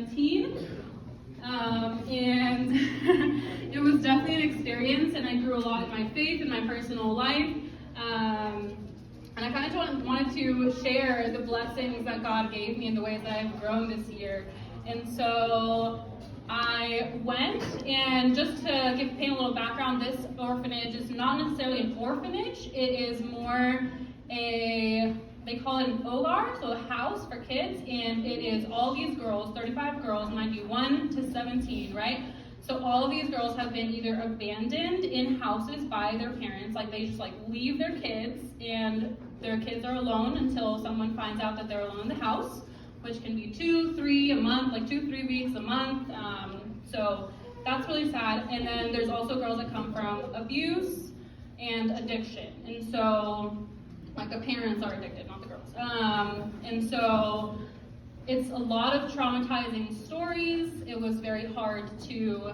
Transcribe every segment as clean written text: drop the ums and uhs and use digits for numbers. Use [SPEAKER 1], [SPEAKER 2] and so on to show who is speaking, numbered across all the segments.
[SPEAKER 1] 17. And it was definitely an experience, and I grew a lot in my faith and my personal life. And I kind of wanted to share the blessings that God gave me in the ways that I've grown this year. And so I went, and just to paint a little background, this orphanage is not necessarily an orphanage. It is more they call it an hogar, so a house for kids, and it is all these girls, 35 girls, mind you, 1 to 17, right? So all of these girls have been either abandoned in houses by their parents, like they just leave their kids, and their kids are alone until someone finds out that they're alone in the house, which can be 2, 3 a month, 2, 3 weeks a month. So that's really sad. And then there's also girls that come from abuse and addiction, and so the parents are addicted, not the girls. And so it's a lot of traumatizing stories. It was very hard to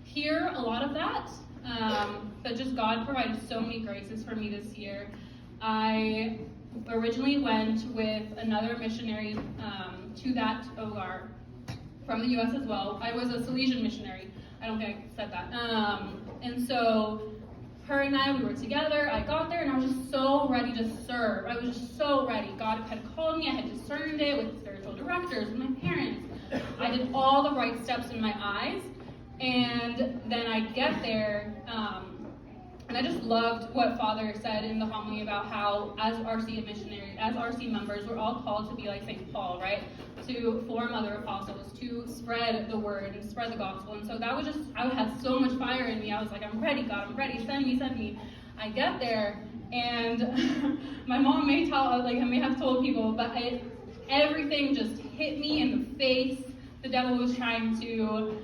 [SPEAKER 1] hear a lot of that, but just God provided so many graces for me this year. I originally went with another missionary to that hogar from the U.S. as well. I was a Salesian missionary. I don't think I said that. And so her and I, we were together. I got there, and I was just so ready to serve. I was just so ready. God had called me. I had discerned it with spiritual directors, with my parents. I did all the right steps in my eyes. And then I get there, and I just loved what Father said in the homily about how, as RC missionaries, as RC members, we're all called to be like St. Paul, right? To form other apostles, to spread the word and spread the gospel. And so that was just, I had so much fire in me. I was like, I'm ready, God, I'm ready. Send me, send me. I get there, and my mom may have told people, but everything just hit me in the face. The devil was trying to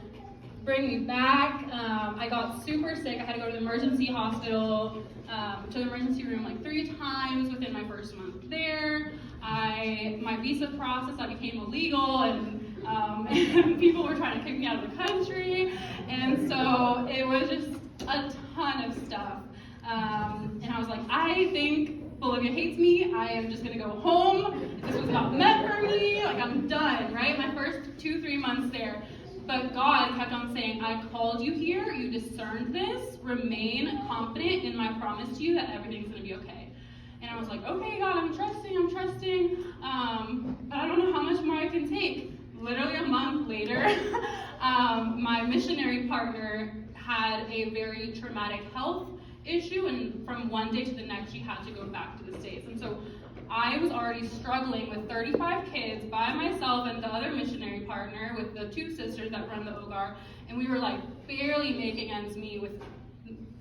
[SPEAKER 1] bring me back. I got super sick. I had to go to the emergency hospital, to the emergency room 3 times within my first month there. My visa process, I became illegal, and people were trying to kick me out of the country, and so it was just a ton of stuff. And I was like, I think Bolivia hates me. I am just gonna go home. This was not meant for me. I'm done, right? My first 2-3 months there. But God kept on saying, I called you here, you discerned this, remain confident in my promise to you that everything's going to be okay. And I was like, okay, God, I'm trusting, but I don't know how much more I can take. Literally a month later, my missionary partner had a very traumatic health issue, and from one day to the next, she had to go back to the States. And so I was already struggling with 35 kids by myself and the other missionary partner with the 2 sisters that run the hogar, and we were barely making ends meet with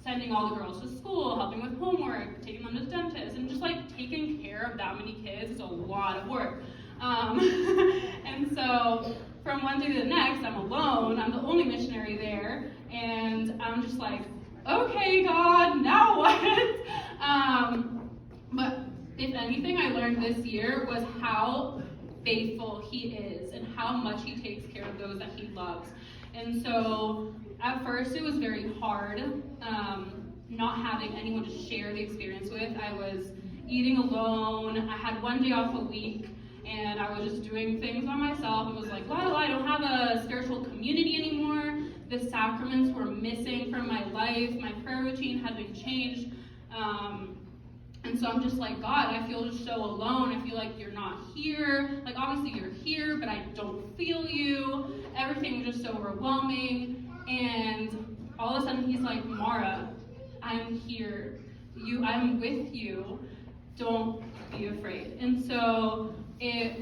[SPEAKER 1] sending all the girls to school, helping with homework, taking them to the dentist, and just taking care of that many kids is a lot of work. And so from one day to the next, I'm alone, I'm the only missionary there, and I'm just okay, God, now what? But if anything I learned this year was how faithful he is and how much he takes care of those that he loves. And so at first it was very hard, not having anyone to share the experience with. I was eating alone. I had 1 day off a week, and I was just doing things by myself. It was I don't have a spiritual community anymore. The sacraments were missing from my life. My prayer routine had been changed. And so I'm just God, I feel just so alone. I feel like you're not here. Obviously you're here, but I don't feel you. Everything was just so overwhelming. And all of a sudden he's like, Mara, I'm here. I'm with you. Don't be afraid. And so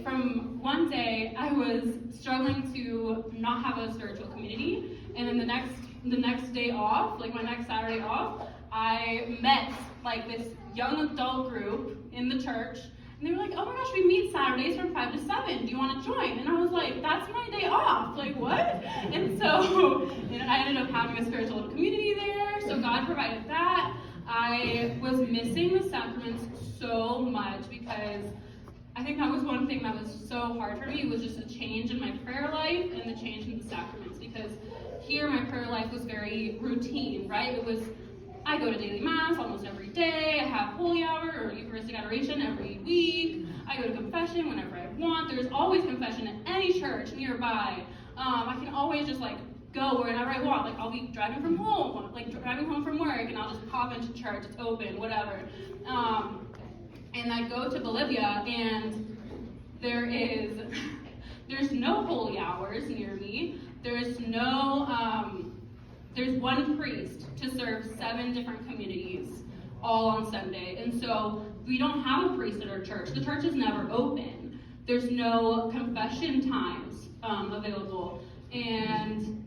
[SPEAKER 1] from one day, I was struggling to not have a spiritual community. And then the next day off, my next Saturday off, I met this young adult group in the church, and they were like, oh my gosh, we meet Saturdays from 5 to 7. Do you want to join? And I was like, that's my day off. What? And so I ended up having a spiritual little community there. So God provided that. I was missing the sacraments so much because I think that was one thing that was so hard for me, was just a change in my prayer life and the change in the sacraments, because here my prayer life was very routine, right? I go to daily mass almost every day. I have holy hour or Eucharistic adoration every week. I go to confession whenever I want. There's always confession at any church nearby. I can always just like go wherever I want. Like I'll be driving from home, like driving home from work, and I'll just pop into church. It's open, whatever. And I go to Bolivia, and there's no holy hours near me. There's one priest to serve 7 different communities, all on Sunday. And so we don't have a priest at our church. The church is never open. There's no confession times available. And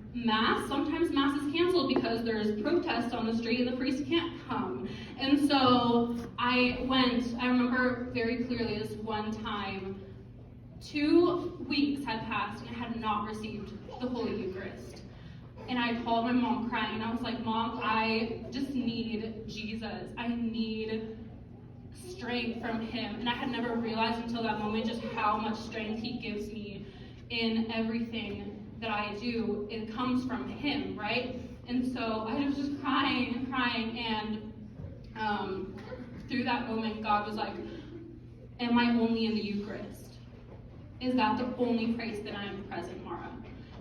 [SPEAKER 1] sometimes mass is canceled because there's protests on the street and the priest can't come. And so I remember very clearly this one time, 2 weeks had passed and I had not received the Holy Eucharist. And I called my mom crying, and I was like, Mom, I just need Jesus. I need strength from him. And I had never realized until that moment just how much strength he gives me in everything that I do. It comes from him, right? And so I was just crying, and through that moment, God was like, am I only in the Eucharist? Is that the only place that I am present, Mara?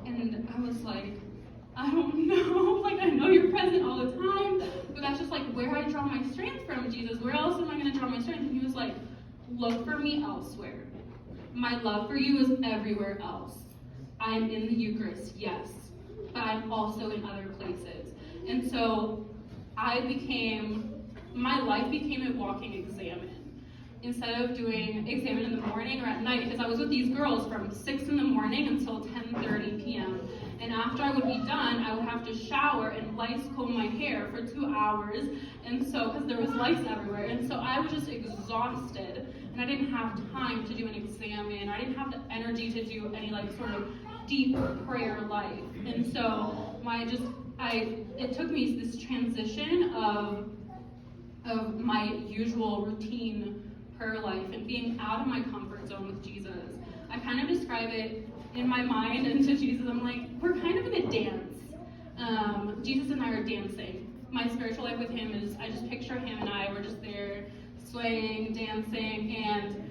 [SPEAKER 1] And I was like, I don't know, like I know you're present all the time, but that's just like where I draw my strength from, Jesus. Where else am I going to draw my strength? And he was like, look for me elsewhere. My love for you is everywhere else. I am in the Eucharist, yes, but I'm also in other places. And so my life became a walking examen. Instead of doing examen in the morning or at night, because I was with these girls from 6 in the morning until 10:30 p.m. And after I would be done, I would have to shower and lice comb my hair for 2 hours, and so, because there was lice everywhere, and so I was just exhausted, and I didn't have time to do an examen. I didn't have the energy to do any like sort of deep prayer life, and so it took me this transition of my usual routine prayer life and being out of my comfort zone with Jesus. I kind of describe it in my mind and to Jesus. I'm like, we're kind of in a dance. Jesus and I are dancing. My spiritual life with him is, I just picture him and I, we're just there swaying, dancing, and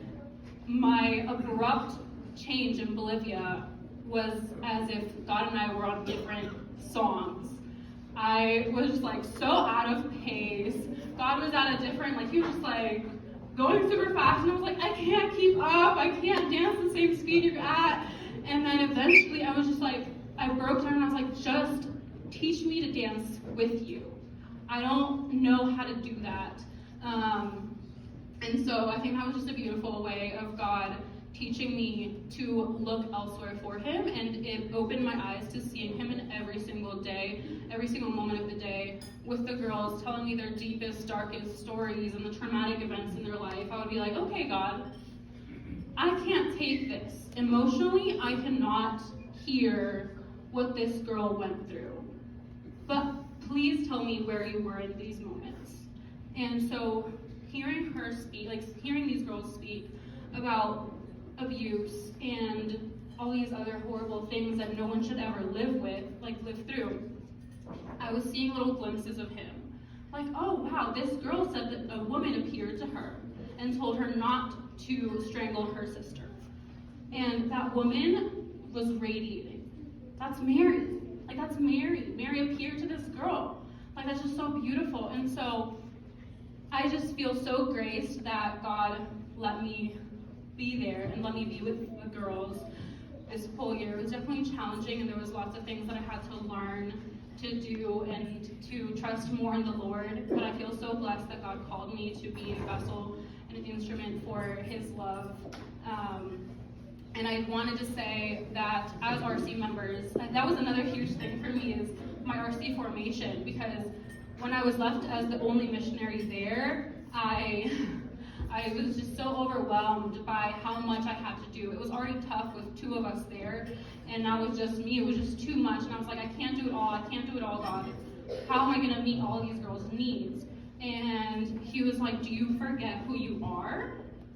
[SPEAKER 1] my abrupt change in Bolivia was as if God and I were on different songs. I was just like so out of pace. God was at a different, like he was just like going super fast, and I was like, I can't keep up, I can't dance the same speed you're at. And then eventually I was just like, I broke down and I was like, just teach me to dance with you. I don't know how to do that. And so I think that was just a beautiful way of God teaching me to look elsewhere for him, and it opened my eyes to seeing him in every single day, every single moment of the day, with the girls telling me their deepest, darkest stories and the traumatic events in their life. I would be like, okay, God, I can't take this. Emotionally, I cannot hear what this girl went through. But please tell me where you were in these moments. And so hearing her speak, like hearing these girls speak about abuse and all these other horrible things that no one should ever live through, I was seeing little glimpses of him. Like, oh wow, this girl said that a woman appeared to her and told her not to strangle her sister. And that woman was radiating. That's Mary. Like, that's Mary. Mary appeared to this girl. Like, that's just so beautiful. And so I just feel so graced that God let me be there and let me be with the girls this whole year. It was definitely challenging, and there was lots of things that I had to learn to do and to trust more in the Lord. But I feel so blessed that God called me to be a vessel and an instrument for his love. And I wanted to say that as RC members, that was another huge thing for me, is my RC formation, because when I was left as the only missionary there, I was just so overwhelmed by how much I had to do. It was already tough with 2 of us there, and now it was just me. It was just too much, and I was like, I can't do it all. I can't do it all, God. How am I going to meet all these girls' needs? And he was like, do you forget who you are?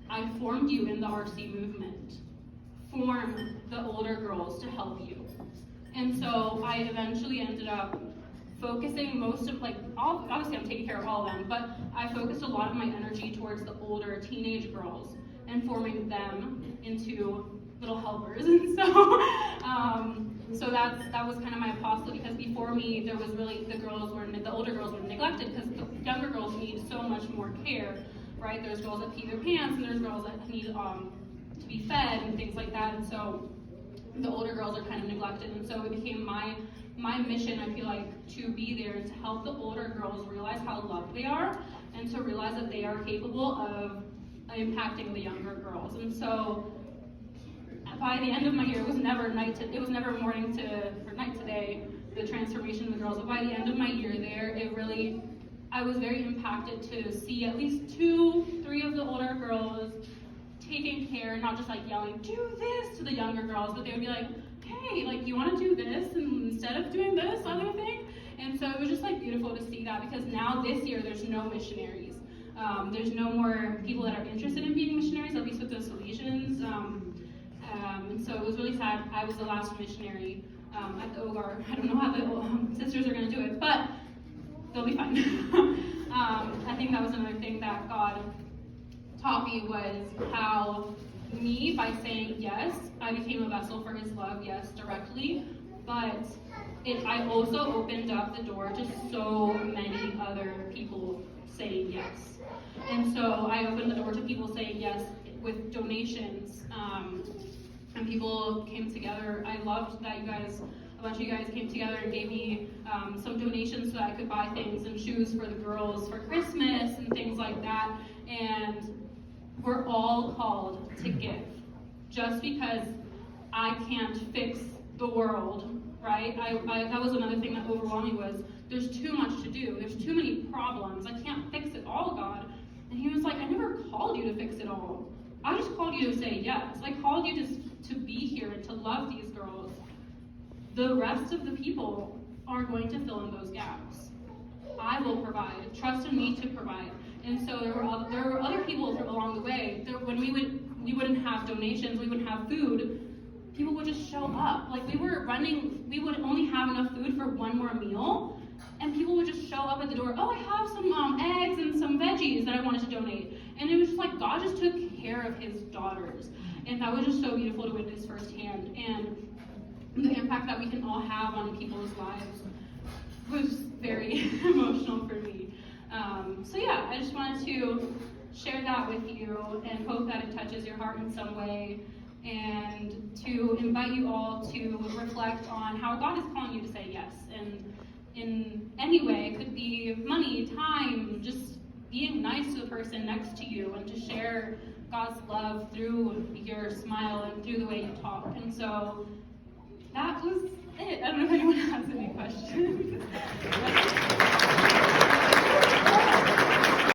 [SPEAKER 1] I formed you in the RC movement. Form the older girls to help you. And so I eventually ended up focusing most of, obviously I'm taking care of all of them, but I focused a lot of my energy towards the older teenage girls and forming them into little helpers. And so that was kind of my apostle, because before me there was really the older girls were neglected, because the younger girls need so much more care, right? There's girls that pee their pants, and there's girls that need to be fed and things like that, and so the older girls are kind of neglected. And so it became my mission, I feel like, to be there to help the older girls realize how loved they are, and to realize that they are capable of impacting the younger girls. And so by the end of my year, it was never morning or night to day, the transformation of the girls, but by the end of my year there, I was very impacted to see at least 2-3 of the older girls taking care, not just like yelling, do this to the younger girls, but they would be like, hey, like, you want to do this instead of doing this other thing? And so it was just like beautiful to see that, because now this year there's no missionaries. There's no more people that are interested in being missionaries, at least with the Salesians. And so it was really sad. I was the last missionary at the OGAR. I don't know how the sisters are going to do it, but they'll be fine. I think that was another thing that God taught me, was how by saying yes, I became a vessel for his love, yes, directly, but I also opened up the door to so many other people saying yes. And so I opened the door to people saying yes with donations, and people came together. I loved that a bunch of you guys came together and gave me some donations so that I could buy things and shoes for the girls for Christmas and things like that. And we're all called to give. Just because I can't fix the world, right? That was another thing that overwhelmed me, was there's too much to do. There's too many problems. I can't fix it all, God. And he was like, I never called you to fix it all. I just called you to say yes. I called you to be here and to love these girls. The rest of the people are going to fill in those gaps. I will provide. Trust in me to provide. And so there were other people along the way. When we wouldn't have donations, we wouldn't have food, people would just show up. Like, we would only have enough food for one more meal, and people would just show up at the door. Oh, I have some eggs and some veggies that I wanted to donate. And it was just like God just took care of his daughters. And that was just so beautiful to witness firsthand. And the impact that we can all have on people's lives was very emotional for me. So yeah, I just wanted to share that with you and hope that it touches your heart in some way, and to invite you all to reflect on how God is calling you to say yes. And in any way, it could be money, time, just being nice to the person next to you, and to share God's love through your smile and through the way you talk. And so